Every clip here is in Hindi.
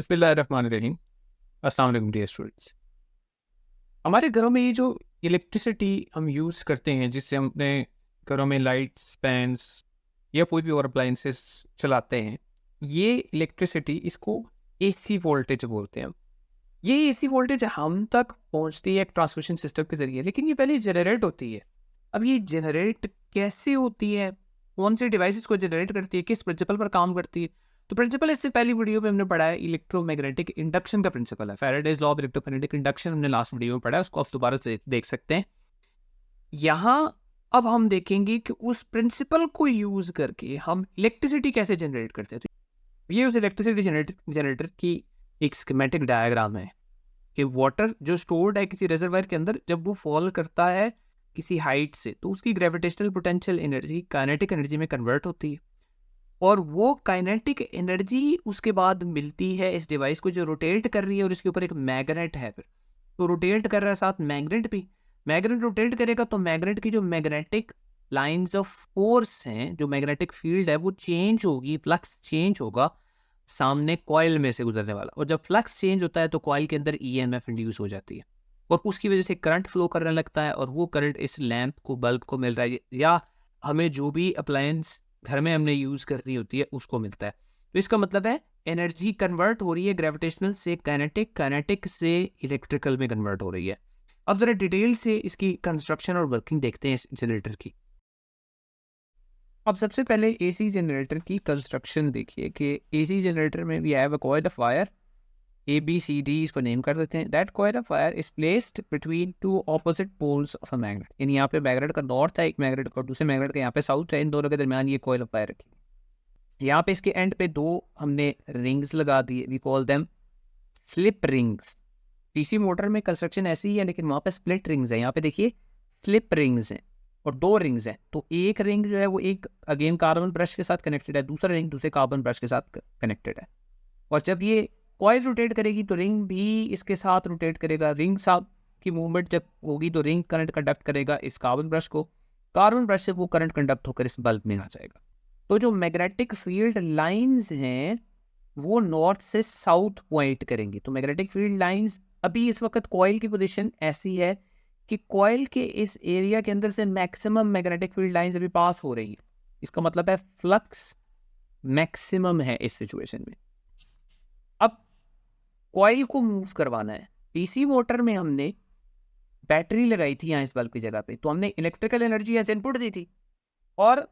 बिस्मिल्लाहिर्रहमानिर्रहीम। अस्सलाम वालेकुम डियर स्टूडेंट्स। हमारे घरों में ये जो इलेक्ट्रिसिटी हम यूज़ करते हैं, जिससे हम अपने घरों में लाइट्स, फैंस या कोई भी और अप्लायंसेस चलाते हैं, ये इलेक्ट्रिसिटी इसको एसी वोल्टेज बोलते हैं हम। ये एसी वोल्टेज हम तक पहुंचती है एक ट्रांसमिशन सिस्टम के ज़रिए, लेकिन ये पहले जनरेट होती है। अब ये जनरेट कैसे होती है, कौन से डिवाइसेस को जनरेट करती है, किस प्रिंसिपल पर काम करती है? तो प्रिंसिपल इससे पहली वीडियो में हमने पढ़ा है इलेक्ट्रोमैग्नेटिक इंडक्शन का प्रिंसिपल है, Faraday's law of electromagnetic induction हमने लास्ट वीडियो में पढ़ा है, उसको आप दोबारा से देख सकते हैं। यहाँ अब हम देखेंगे कि उस प्रिंसिपल को यूज करके हम इलेक्ट्रिसिटी कैसे जनरेट करते हैं। तो ये उस इलेक्ट्रिसिटी जनरेटर की एक स्कीमेटिक डायग्राम है कि वाटर जो स्टोर्ड है किसी रिजर्वायर के अंदर, जब वो फॉल करता है किसी हाइट से, तो उसकी gravitational potential energy kinetic energy में कन्वर्ट होती है, और वो काइनेटिक एनर्जी उसके बाद मिलती है इस डिवाइस को जो रोटेट कर रही है, और इसके ऊपर एक मैग्नेट है, फिर तो रोटेट कर रहा है साथ मैग्नेट भी। मैग्नेट रोटेट करेगा तो मैग्नेट की जो मैग्नेटिक लाइंस ऑफ फोर्स हैं, जो मैग्नेटिक फील्ड है, वो चेंज होगी, फ्लक्स चेंज होगा सामने कॉइल में से गुजरने वाला, और जब फ्लक्स चेंज होता है तो कॉइल के अंदर ईएमएफ इंड्यूस हो जाती है, और उसकी वजह से करंट फ्लो करने लगता है, और वो करंट इस लैंप को, बल्ब को मिल रहा है, या हमें जो भी अप्लायंस घर में हमने यूज़ करनी होती है उसको मिलता है। तो इसका मतलब है एनर्जी कन्वर्ट हो रही है ग्रेविटेशनल से काइनेटिक, काइनेटिक से इलेक्ट्रिकल में कन्वर्ट हो रही है। अब ज़रा डिटेल से इसकी कंस्ट्रक्शन और वर्किंग देखते हैं इस जनरेटर की। अब सबसे पहले एसी जनरेटर की कंस्ट्रक्शन देखिए कि एसी जनरेटर में we have a coil of wire, A B C D इसको नेम कर देते हैं। That coil of wire is placed between two opposite poles of a magnet, यानी यहाँ पे मैग्नेट का नॉर्थ है एक मैग्नेट और दूसरे मैग्नेट का यहाँ पे साउथ है, इन दोनों के दरमियान ये कॉइल ऑफ वायर रखी। यहाँ पे इसके एंड पे दो हमने रिंग्स लगा दी, we call them slip rings. DC motor में कंस्ट्रक्शन ऐसी ही है, लेकिन वहाँ पे स्प्लिट रिंग्स है। यहाँ पे देखिए स्लिप रिंग्स हैं और दो रिंग्स हैं, तो एक रिंग जो है वो एक अगेन कार्बन ब्रश के साथ कनेक्टेड है, दूसरा रिंग दूसरे कार्बन ब्रश के साथ कनेक्टेड है, और जब ये कॉइल रोटेट करेगी तो रिंग भी इसके साथ रोटेट करेगा। रिंग साथ की मूवमेंट जब होगी तो रिंग करंट कंडक्ट करेगा इस कार्बन ब्रश को, कार्बन ब्रश से वो करंट कंडक्ट होकर इस बल्ब में आ जाएगा। तो जो मैग्नेटिक फील्ड लाइंस हैं वो नॉर्थ से साउथ पॉइंट करेंगी। तो मैग्नेटिक फील्ड लाइंस अभी इस वक्त कॉइल की पोजीशन ऐसी है कि कॉइल के इस एरिया के अंदर से मैक्सिमम मैग्नेटिक फील्ड लाइंस अभी पास हो रही है। इसका मतलब है फ्लक्स मैक्सिमम है इस सिचुएशन में। अब कॉइल को मूव करवाना है। डीसी मोटर में हमने बैटरी लगाई थी यहाँ इस बल्ब की जगह पे, तो हमने इलेक्ट्रिकल एनर्जी एज इनपुट दी थी, और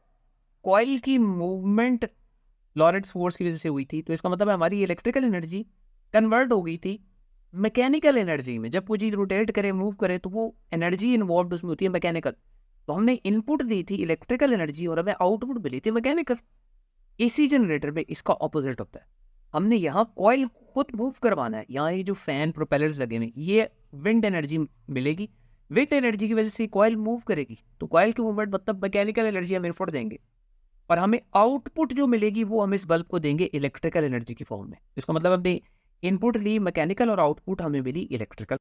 कॉइल की मूवमेंट लॉरेंट्ज फोर्स की वजह से हुई थी। तो इसका मतलब है हमारी इलेक्ट्रिकल एनर्जी कन्वर्ट हो गई थी मैकेनिकल एनर्जी में। जब कोई चीज़ रोटेट करे, मूव करे, तो वो एनर्जी इन्वॉल्व उसमें होती है मैकेनिकल। तो हमने इनपुट दी थी इलेक्ट्रिकल एनर्जी और हमें आउटपुट मिली थी मैकेनिकल। एसी जनरेटर में इसका ऑपोजिट होता है। हमने यहाँ कॉइल खुद मूव करवाना है। यहाँ ये जो फैन प्रोपेलर्स लगे हुए, ये विंड एनर्जी मिलेगी, विंड एनर्जी की वजह से कॉइल मूव करेगी, तो कॉइल की मूवमेंट मतलब मैकेनिकल एनर्जी हम इनपुट देंगे, और हमें आउटपुट जो मिलेगी वो हम इस बल्ब को देंगे इलेक्ट्रिकल एनर्जी की फॉर्म में। इसका मतलब हमने इनपुट ली मैकेनिकल और आउटपुट हमें मिली इलेक्ट्रिकल।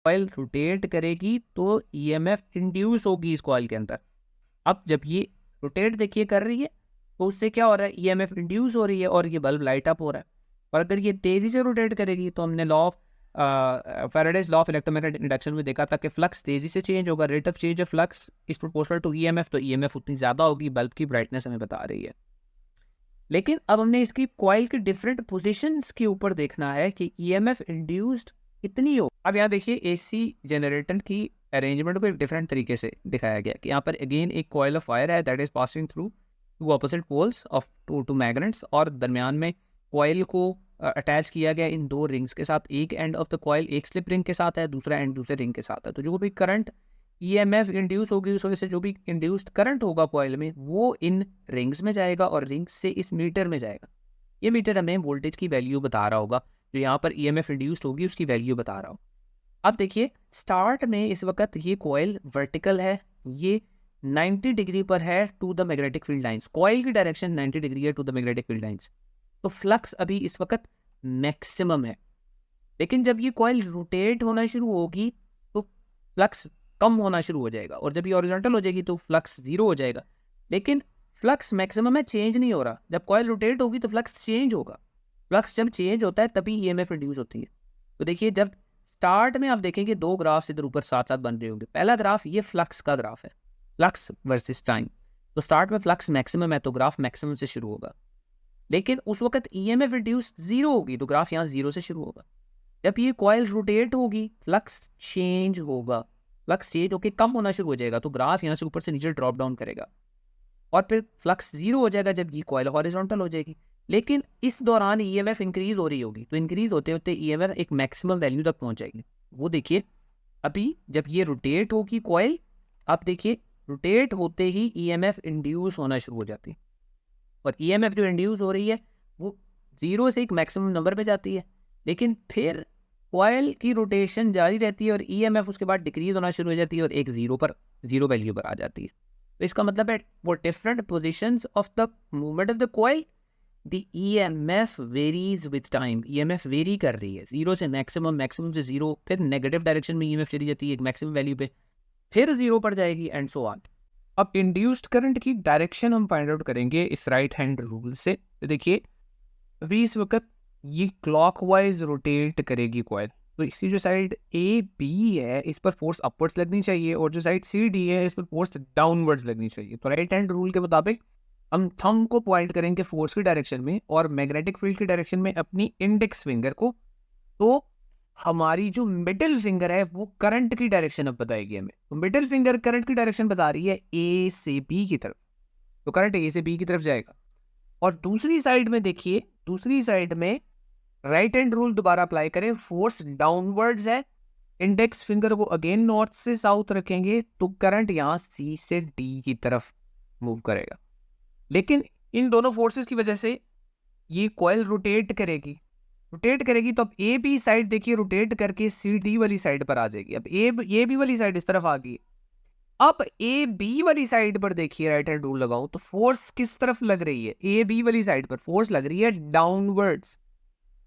कॉइल रोटेट करेगी तो ईएमएफ इंड्यूस होगी इस कॉइल के अंदर। अब जब ये रोटेट देखिए कर रही है तो उससे क्या हो रहा है, ईएमएफ इंड्यूस हो रही है और ये बल्ब लाइट अप हो रहा है। और अगर ये तेज़ी से रोटेट करेगी तो हमने law of Faraday's law of electromagnetic induction में देखा था कि फ्लक्स तेज़ी से चेंज होगा, rate of change of flux is proportional to EMF, तो ईएमएफ उतनी ज़्यादा होगी, बल्ब की ब्राइटनेस हमें बता रही है। लेकिन अब हमने इसकी कॉइल की डिफरेंट पोजीशंस के ऊपर देखना है कि ईएमएफ इंड्यूस्ड कितनी हो। अब यहाँ देखिए एसी जनरेटर की अरेंजमेंट को एक डिफरेंट तरीके से दिखाया गया कि यहाँ पर अगेन एक कॉइल ऑफ वायर है that is passing through two opposite poles of two magnets, और दरमियान में कॉइल को अटैच किया गया इन दो रिंग्स के साथ। एक एंड ऑफ द कॉइल एक स्लिप रिंग के साथ है, दूसरा एंड दूसरे रिंग के साथ है। तो जो भी करंट ईएमएफ इंड्यूस होगी उस वजह से जो भी इंड्यूस्ड करंट होगा कॉइल में वो इन रिंग्स में जाएगा और रिंग्स से इस मीटर में जाएगा। ये मीटर हमें वोल्टेज की वैल्यू बता रहा होगा, जो यहाँ पर ईएमएफ इंड्यूस्ड होगी उसकी वैल्यू बता रहा होगा। अब देखिए स्टार्ट में इस वक्त ये कॉइल वर्टिकल है, ये 90 डिग्री पर है to the magnetic field lines. Coil की डायरेक्शन 90 डिग्री है to the magnetic field lines, तो फ्लक्स अभी इस वक्त मैक्सिमम है। लेकिन जब ये कॉइल रोटेट होना शुरू होगी तो फ्लक्स कम होना शुरू हो जाएगा, और जब ये हॉरिजॉन्टल हो जाएगी तो फ्लक्स जीरो हो जाएगा। लेकिन फ्लक्स मैक्सिमम है, चेंज नहीं हो रहा। जब कॉइल रोटेट होगी तो फ्लक्स चेंज होगा। फ्लक्स जब चेंज होता है तभी ईएमएफ इंड्यूस होती है। तो देखिए जब स्टार्ट में आप देखेंगे दो ग्राफ्स इधर ऊपर साथ साथ बन रहे होंगे। पहला ग्राफ ये फ्लक्स का ग्राफ है, फ्लक्स वर्सेस टाइम। तो स्टार्ट में फ्लक्स मैक्सिमम है तो ग्राफ मैक्सिमम से शुरू होगा, लेकिन उस वक्त ईएमएफ इंड्यूस जीरो होगी तो ग्राफ यहाँ जीरो से शुरू होगा। जब ये कॉइल रोटेट होगी फ्लक्स चेंज होगा, फ्लक्स चेंज होकर कम होना शुरू हो जाएगा तो ग्राफ यहाँ से ऊपर से नीचे ड्रॉप डाउन करेगा, और फिर फ्लक्स जीरो हो जाएगा जब ये कॉइल हॉरिजॉन्टल हो जाएगी। लेकिन इस दौरान ईएमएफ इंक्रीज हो रही होगी, तो इंक्रीज होते होते ईएमएफ एक मैक्सिमम वैल्यू तक पहुंच जाएगी। वो देखिए अभी जब ये रोटेट होगी कॉइल, आप देखिए रोटेट होते ही ईएमएफ इंड्यूस होना शुरू हो जाती है, और ईएमएफ जो इंड्यूस हो रही है वो जीरो से एक मैक्सिमम नंबर पे जाती है, लेकिन फिर कॉइल की रोटेशन जारी रहती है और ईएमएफ उसके बाद डिक्रीज होना शुरू हो जाती है और एक जीरो वैल्यू पर आ जाती है। तो इसका मतलब है वो different positions of the movement of the coil the EMF varies with time. EMF very कर रही है जीरो से मैक्सिमम, मैक्सिमम से जीरो, फिर नेगेटिव डायरेक्शन में ईएमएफ चली जाती है एक मैक्सिमम वैल्यू पे, फिर जीरो पर जाएगी एंड सो ऑन। अब इंड्यूस्ड करंट की डायरेक्शन हम फाइंड आउट करेंगे इस राइट हैंड रूल से। तो देखिए अभी इस वक्त ये क्लॉकवाइज रोटेट करेगी कॉइल, तो इसकी जो साइड ए बी है इस पर फोर्स अपवर्ड्स लगनी चाहिए और जो साइड सी डी है इस पर फोर्स डाउनवर्ड्स लगनी चाहिए। तो राइट हैंड रूल के मुताबिक हम थंब को पॉइंट करेंगे फोर्स की डायरेक्शन में और मैग्नेटिक फील्ड की डायरेक्शन में अपनी इंडेक्स फिंगर को, तो हमारी जो मिडिल फिंगर है वो करंट की डायरेक्शन अब बताएगी हमें। तो मिडिल फिंगर करंट की डायरेक्शन बता रही है ए से बी की तरफ, तो करंट ए से बी की तरफ जाएगा। और दूसरी साइड में देखिए, दूसरी साइड में राइट हैंड रूल दोबारा अप्लाई करें, फोर्स डाउनवर्ड्स है, इंडेक्स फिंगर को अगेन नॉर्थ से साउथ रखेंगे तो करंट यहाँ सी से डी की तरफ मूव करेगा। लेकिन इन दोनों फोर्सेस की वजह से ये कॉइल रोटेट करेगी तो अब ए बी साइड देखिए रोटेट करके सी डी वाली साइड पर आ जाएगी। अब ए बी वाली साइड इस तरफ आ गई। अब ए बी वाली साइड पर देखिए राइट हैंड रूल लगाऊं तो फोर्स किस तरफ लग रही है, ए बी वाली साइड पर फोर्स लग रही है डाउनवर्ड्स।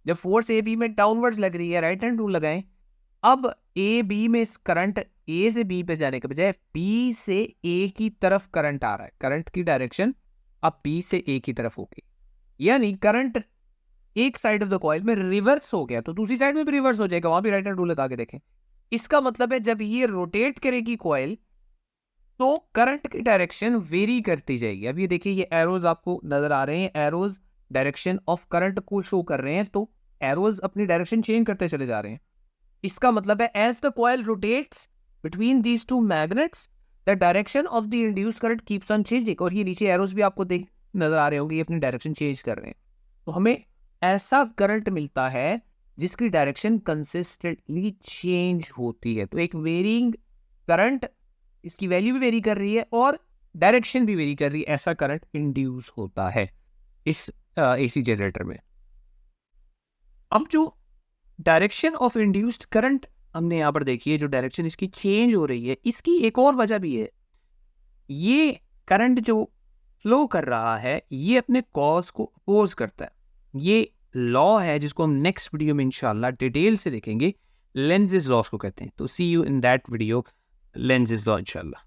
जब फोर्स ए बी में डाउनवर्ड्स लग रही है राइट हैंड रूल लगाएं, अब ए बी में करंट ए से बी पे जाने के बजाय बी से ए की तरफ करंट आ रहा है, करंट की डायरेक्शन अब बी से ए की तरफ होगी, यानी करंट एक साइड ऑफ द कॉइल में रिवर्स हो गया तो दूसरी साइड में भी रिवर्स हो जाएगा। वहां भी राइट हैंड रूल लगा के देखें। इसका मतलब है जब ये रोटेट करेगी कॉइल तो करंट की डायरेक्शन वेरी करती जाएगी। अब ये देखिए ये एरोज आपको नजर आ रहे हैं, एरोज डायरेक्शन ऑफ करंट को शो कर रहे हैं, तो एरोज अपनी डायरेक्शन चेंज करते चले जा रहे हैं। इसका मतलब है as the coil rotates between these two magnets the direction of the induce current keeps on changing. और ये नीचे एरोज भी आपको देख नजर आ रहे होंगे, ये अपनी डायरेक्शन चेंज कर रहे हैं। तो हमें ऐसा करंट मिलता है जिसकी डायरेक्शन कंसिस्टेंटली चेंज होती है। तो एक वेरिंग करंट, इसकी वैल्यू भी वेरी कर रही है और डायरेक्शन भी वेरी कर रही है, ऐसा करंट इंड्यूस होता है इस एसी जनरेटर में। अब जो डायरेक्शन ऑफ इंड्यूस्ड करंट हमने यहाँ पर देखी है, जो डायरेक्शन इसकी चेंज हो रही है, इसकी एक और वजह भी है। ये करंट जो फ्लो कर रहा है ये अपने कॉज को अपोज करता है। ये लॉ है जिसको हम नेक्स्ट वीडियो में इंशाल्लाह डिटेल से देखेंगे, लेंजेस लॉस को कहते हैं। तो see you in that video, लेंजेस लॉ इंशाल्लाह।